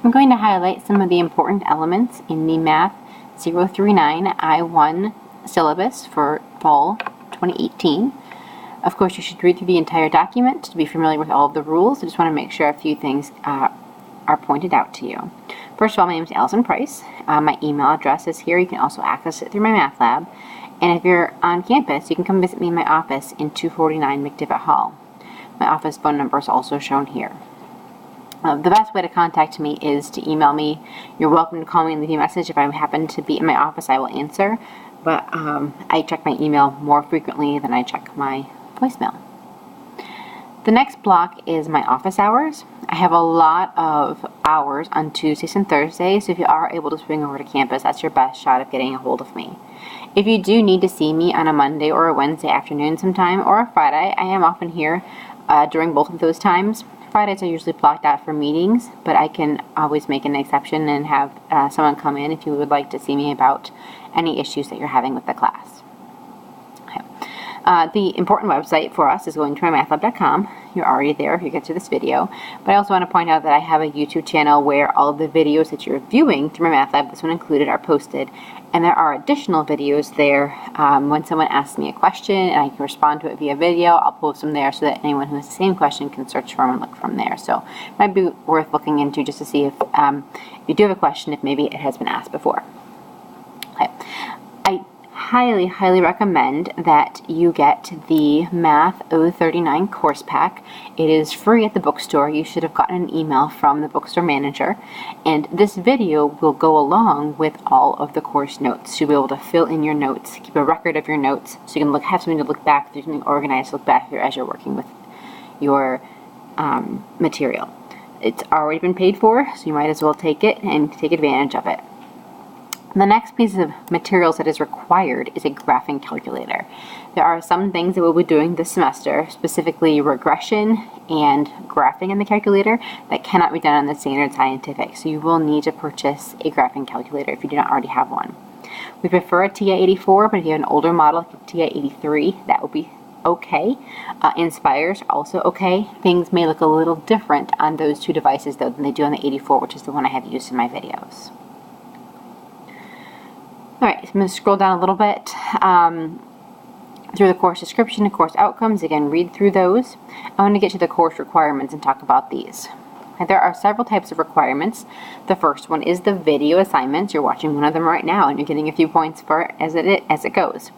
I'm going to highlight some of the important elements in the Math 039 I1 syllabus for fall 2018. Of course, you should read through the entire document to be familiar with all of the rules. I just want to make sure a few things are pointed out to you. First of all, my name is Allison Price. My email address is here. You can also access it through my math lab. And if you're on campus, you can come visit me in my office in 249 McDivitt Hall. My office phone number is also shown here. The best way to contact me is to email me. You're welcome to call me and leave me a message. If I happen to be in my office, I will answer. But I check my email more frequently than I check my voicemail. The next block is my office hours. I have a lot of hours on Tuesdays and Thursdays, so if you are able to swing over to campus, that's your best shot of getting a hold of me. If you do need to see me on a Monday or a Wednesday afternoon sometime, or a Friday, I am often here during both of those times. Fridays are usually blocked out for meetings, but I can always make an exception and have someone come in if you would like to see me about any issues that you're having with the class. Okay. The important website for us is going to mymathlab.com. You're already there if you get to this video. But I also want to point out that I have a YouTube channel where all of the videos that you're viewing through my math lab, this one included, are posted. And there are additional videos there. When someone asks me a question and I can respond to it via video, I'll post them there so that anyone who has the same question can search for them and look from there. So it might be worth looking into just to see if you do have a question, if maybe it has been asked before. Okay. I highly recommend that you get the Math 039 course pack. It is free at the bookstore. You should have gotten an email from the bookstore manager, and this video will go along with all of the course notes. You'll be able to fill in your notes, keep a record of your notes, so you can have something to look back through, something organized to look back through as you're working with your material. It's already been paid for, so you might as well take it and take advantage of it. The next piece of materials that is required is a graphing calculator. There are some things that we'll be doing this semester, specifically regression and graphing in the calculator, that cannot be done on the standard scientific. So you will need to purchase a graphing calculator if you do not already have one. We prefer a TI-84, but if you have an older model, like a TI-83, that will be okay. Inspire's also okay. Things may look a little different on those two devices though than they do on the 84, which is the one I have used in my videos. Alright, so I'm going to scroll down a little bit through the course description and course outcomes. Again, read through those. I want to get to the course requirements and talk about these. And there are several types of requirements. The first one is the video assignments. You're watching one of them right now and you're getting a few points for it as it goes.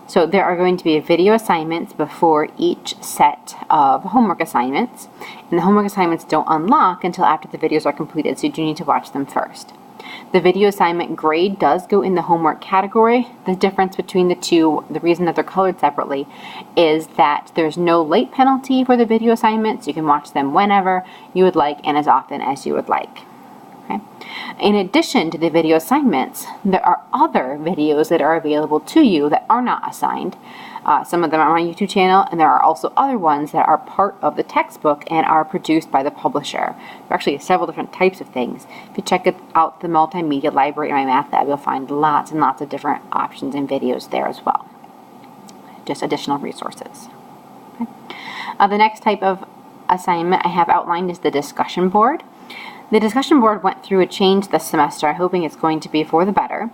So there are going to be video assignments before each set of homework assignments. And the homework assignments don't unlock until after the videos are completed, so you do need to watch them first. The video assignment grade does go in the homework category. The difference between the two, the reason that they're colored separately, is that there's no late penalty for the video assignments. You can watch them whenever you would like and as often as you would like. Okay. In addition to the video assignments, there are other videos that are available to you that are not assigned. Some of them are on my YouTube channel, and there are also other ones that are part of the textbook and are produced by the publisher. There are actually several different types of things. If you check out the multimedia library in my math lab, you'll find lots and lots of different options and videos there as well. Just additional resources. Okay. The next type of assignment I have outlined is the discussion board. The discussion board went through a change this semester. I'm hoping it's going to be for the better.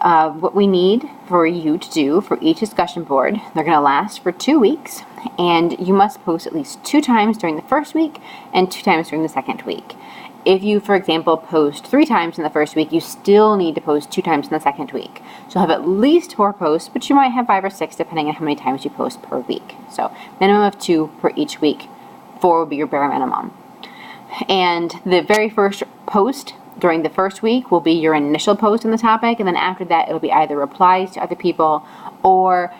What we need for you to do for each discussion board, they're going to last for 2 weeks, and you must post at least 2 times during the first week and 2 times during the second week. If you, for example, post 3 times in the first week, you still need to post 2 times in the second week. So you'll have at least 4 posts, but you might have 5 or 6 depending on how many times you post per week. So minimum of 2 per each week. 4 will be your bare minimum. And the very first post during the first week will be your initial post on the topic, and then after that it'll be either replies to other people or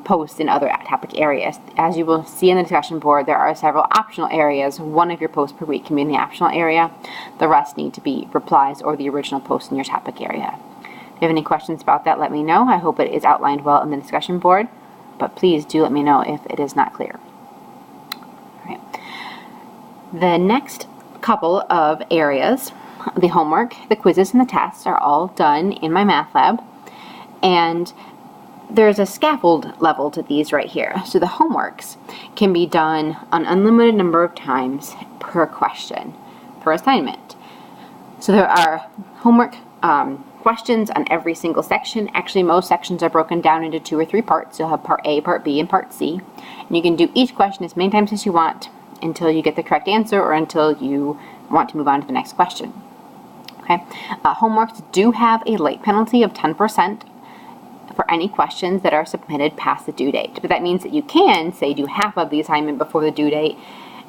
posts in other topic areas. As you will see in the discussion board, there are several optional areas. One of your posts per week can be in the optional area. The rest need to be replies or the original post in your topic area. If you have any questions about that, let me know. I hope it is outlined well in the discussion board, but please do let me know if it is not clear. All right. The next couple of areas, the homework, the quizzes, and the tests are all done in my math lab, and there's a scaffold level to these right here. So the homeworks can be done an unlimited number of times per question, per assignment. So there are homework questions on every single section. Actually, most sections are broken down into 2 or 3 parts. You'll have part A, part B, and part C. And you can do each question as many times as you want until you get the correct answer or until you want to move on to the next question. Okay. Homeworks do have a late penalty of 10% for any questions that are submitted past the due date. But that means that you can, say, do half of the assignment before the due date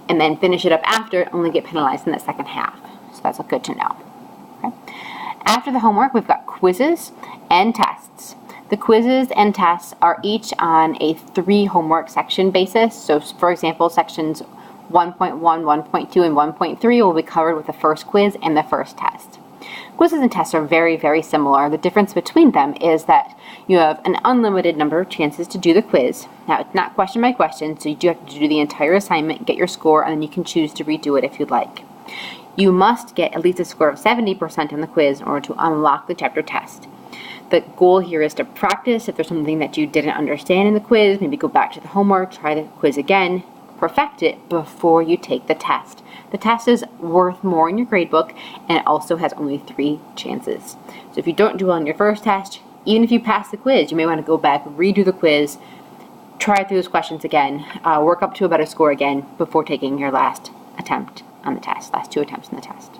and then finish it up after and only get penalized in the second half. So that's good to know. Okay. After the homework, we've got quizzes and tests. The quizzes and tests are each on a 3 homework section basis. So, for example, sections 1.1, 1.2, and 1.3 will be covered with the first quiz and the first test. Quizzes and tests are very, very similar. The difference between them is that you have an unlimited number of chances to do the quiz. Now, it's not question by question, so you do have to do the entire assignment, get your score, and then you can choose to redo it if you'd like. You must get at least a score of 70% on the quiz in order to unlock the chapter test. The goal here is to practice. If there's something that you didn't understand in the quiz, maybe go back to the homework, try the quiz again, perfect it before you take the test. The test is worth more in your gradebook, and it also has only 3 chances. So if you don't do well on your first test, even if you pass the quiz, you may want to go back, redo the quiz, try through those questions again, work up to a better score again before taking your last attempt on the test, last 2 attempts on the test.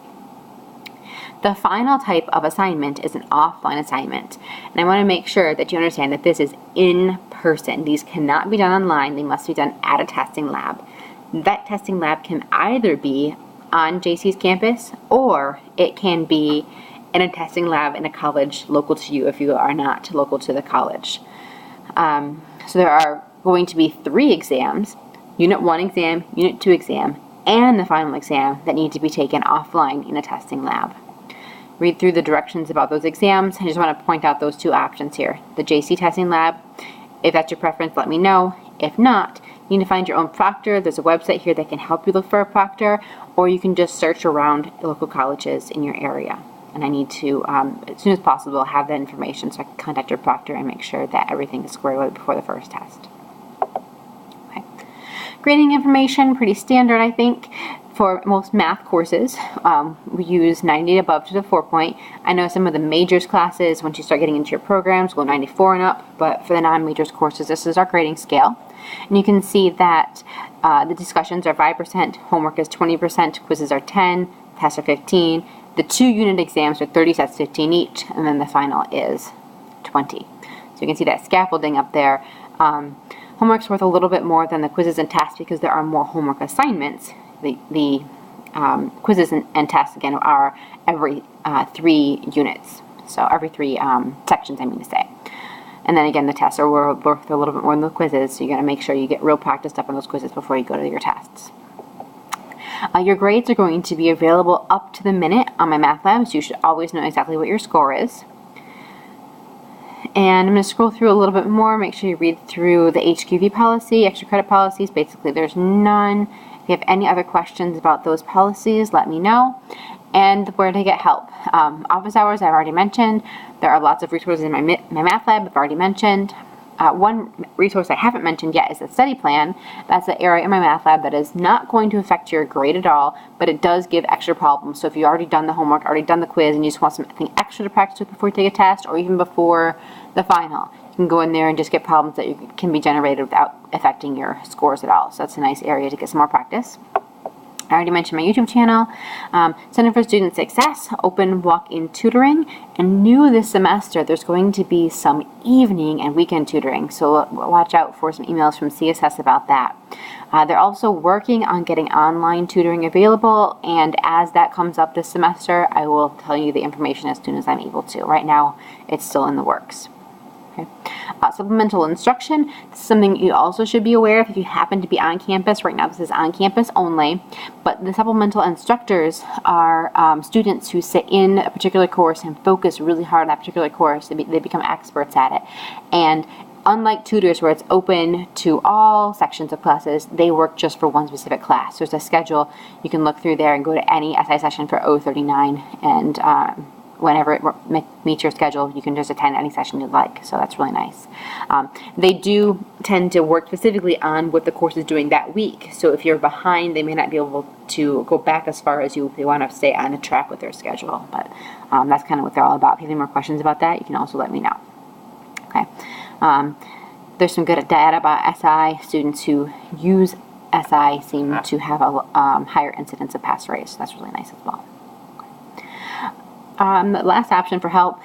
The final type of assignment is an offline assignment, and I want to make sure that you understand that this is in person. These cannot be done online. They must be done at a testing lab. That testing lab can either be on JC's campus or it can be in a testing lab in a college local to you if you are not local to the college. So there are going to be 3 exams, Unit 1 exam, Unit 2 exam, and the final exam that need to be taken offline in a testing lab. Read through the directions about those exams. I just want to point out those 2 options here. The JC testing lab, if that's your preference, let me know. If not, you need to find your own proctor. There's a website here that can help you look for a proctor, or you can just search around local colleges in your area. And I need to, as soon as possible, have that information so I can contact your proctor and make sure that everything is squared away before the first test. Okay. Grading information, pretty standard, I think. For most math courses, we use 90 above to the 4-point. I know some of the majors classes, once you start getting into your programs, go 94 and up, but for the non-majors courses, this is our grading scale. And you can see that the discussions are 5%, homework is 20%, quizzes are 10, tests are 15. The 2 unit exams are 30 sets, 15 each, and then the final is 20. So you can see that scaffolding up there. Homework's worth a little bit more than the quizzes and tests because there are more homework assignments. The quizzes and tests, again, are every 3 units. So every 3 sections, I mean to say. And then again, the tests are worth a little bit more than the quizzes, so you got to make sure you get real practiced up on those quizzes before you go to your tests. Your grades are going to be available up to the minute on my math lab, so you should always know exactly what your score is. And I'm going to scroll through a little bit more, make sure you read through the HQV policy, extra credit policies. Basically, there's none. If you have any other questions about those policies, let me know. And where to get help. Office hours, I've already mentioned. There are lots of resources in my math lab, I've already mentioned. One resource I haven't mentioned yet is the study plan. That's the area in my math lab that is not going to affect your grade at all, but it does give extra problems. So if you've already done the homework, already done the quiz, and you just want something extra to practice with before you take a test, or even before the final, you can go in there and just get problems that can be generated without affecting your scores at all. So that's a nice area to get some more practice. I already mentioned my YouTube channel, Center for Student Success, open walk-in tutoring, and new this semester there's going to be some evening and weekend tutoring, so watch out for some emails from CSS about that. They're also working on getting online tutoring available, and as that comes up this semester, I will tell you the information as soon as I'm able to. Right now, it's still in the works. Okay. Supplemental instruction, this is something you also should be aware of if you happen to be on campus. Right now this is on campus only, but the supplemental instructors are students who sit in a particular course and focus really hard on that particular course. They become experts at it. And unlike tutors where it's open to all sections of classes, they work just for one specific class. There's a schedule. You can look through there and go to any SI session for 039 and whenever it meets your schedule, you can just attend any session you'd like. So that's really nice. They do tend to work specifically on what the course is doing that week. So if you're behind, they may not be able to go back as far as you if they want to stay on a track with their schedule. But that's kind of what they're all about. If you have any more questions about that, you can also let me know. Okay. There's some good data about SI. Students who use SI seem to have a higher incidence of pass rates. So that's really nice as well. The last option for help,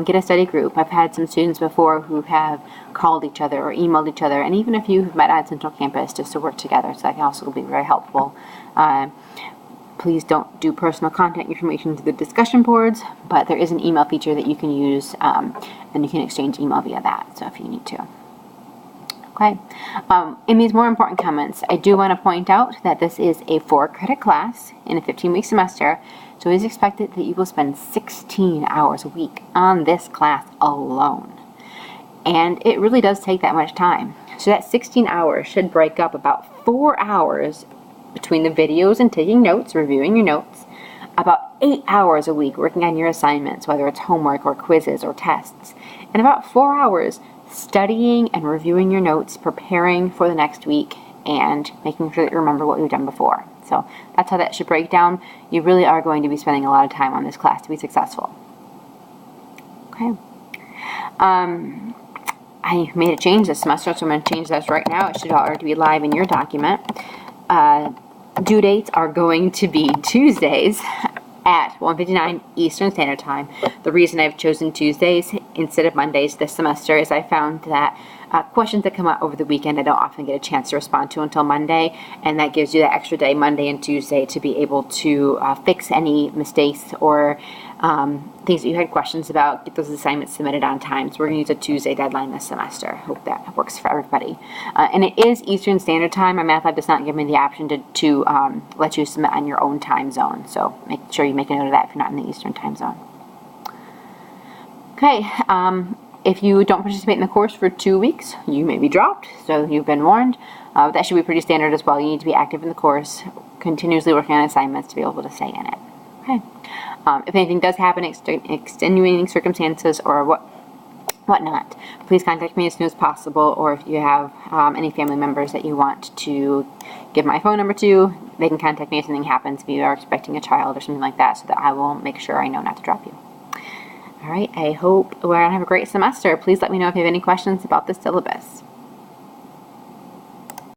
get a study group. I've had some students before who have called each other or emailed each other, and even a few who've met on Central Campus just to work together, so that can also be very helpful. Please don't do personal contact information to the discussion boards, but there is an email feature that you can use, and you can exchange email via that, so if you need to. Okay. In these more important comments, I do want to point out that this is a 4-credit class in a 15-week semester, so it is expected that you will spend 16 hours a week on this class alone. And it really does take that much time. So that 16 hours should break up about 4 hours between the videos and taking notes, reviewing your notes, about 8 hours a week working on your assignments, whether it's homework or quizzes or tests, and about 4 hours studying and reviewing your notes, preparing for the next week, and making sure that you remember what you've done before. So that's how that should break down. You really are going to be spending a lot of time on this class to be successful. Okay. I made a change this semester, so I'm going to change this right now. It should already be live in your document. Due dates are going to be Tuesdays at 1:59 Eastern Standard Time. The reason I've chosen Tuesdays instead of Mondays this semester is I found that questions that come out over the weekend I don't often get a chance to respond to until Monday, and that gives you that extra day, Monday and Tuesday, to be able to fix any mistakes or things that you had questions about, get those assignments submitted on time. So we're going to use a Tuesday deadline this semester. Hope that works for everybody. And it is Eastern Standard Time. My math lab does not give me the option to let you submit on your own time zone. So make sure you make a note of that if you're not in the Eastern time zone. Okay. If you don't participate in the course for 2 weeks, you may be dropped, so you've been warned. That should be pretty standard as well. You need to be active in the course, continuously working on assignments to be able to stay in it. Okay. If anything does happen, extenuating circumstances or whatnot, please contact me as soon as possible, or if you have any family members that you want to give my phone number to, they can contact me if something happens, if you are expecting a child or something like that, so that I will make sure I know not to drop you. All right, I hope we're going to have a great semester. Please let me know if you have any questions about the syllabus.